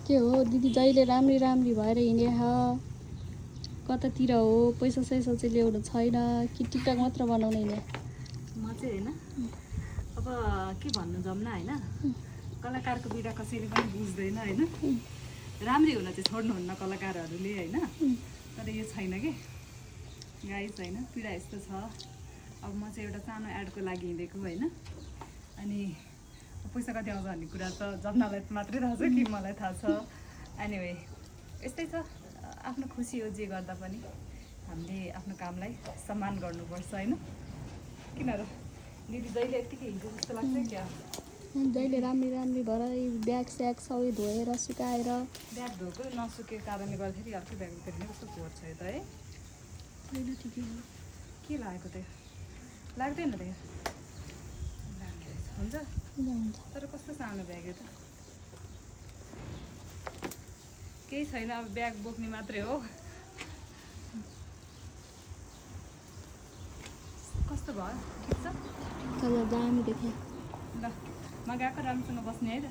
के हो दिदी जहिले राम्री राम्री भएर हिँडे कतातिर हो पैसा सैसा चाहिँ ल्याउनु छैन कि टिकटक मात्र बनाउने नि म चाहिँ हैन अब के भन्नु जम्ना हैन कलाकारको बिदा कसैले पनि बुझ्दैन हैन राम्री हुन चाहिँ छोड्नुहुन्न कलाकारहरूले हैन तर यो छैन के गाइस हैन पीडा यस्तो छ अब म चाहिँ एउटा सानो एडको लागि हिँडेको हैन अनि पैसा कति आउँछ भन्ने कुरा त जम्नालाई मात्रै थाहा छ कि मलाई थाहा छ एनीवे यस्तै छ आफ्नो खुसी हो जे गर्दा पनि हामीले आफ्नो कामलाई सम्मान गर्नुपर्छ हैन किन र दिदी जहिले यतिकै हिँड्छ जस्तो लाग्छ क्या जहिले राम्री राम्री भएर ब्याग स्याग सबै धोएर सुकाएर ब्याग धोएको नसुकेको कारणले गर्दाखेरि अर्को ब्याग फेरि कस्तो फोहोर छ यो त है होइन ठिकै हो के लागेको त्यो लाग्दैन त हुन्छ तर कस्तो सानो ब्याग हो त केही छैन अब ब्याग बोक्ने मात्रै हो कस्तो भयो ठिक छ दामी देखेँ ल म गएको राम्रोसँग बस्ने है त